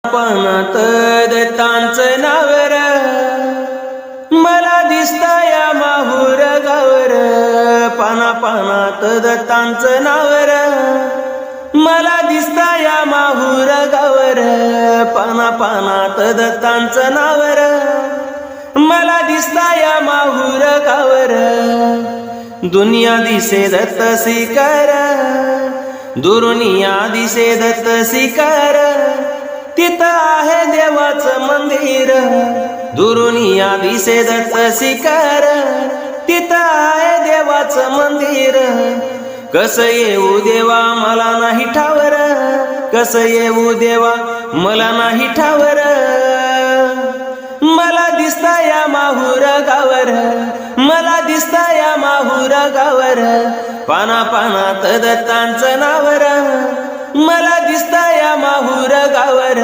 पानात दत्तांचं नावर मला दिसता या माहूर गावर पानात दत्तांचं नावर मला दिसता या माहूर गावर पानात दत्तांचं नावर मला दिसता या माहूर गावर दुनिया दिसे दत्त शिकार दुर्निया दिसे दत्त शिकार तिथं आहे देवाचं मंदिर दुर्निया दिसे दत्त शिकार तिथं आहे देवाचं मंदिर कसं येऊ देवा मला नाही ठावर कसं येऊ देवा मला नाही ठावर मला दिसता या माहूर गावर मला दिसता या माहूर गावर पानात दत्तांचं नावर मला दिसता या माहूर गावर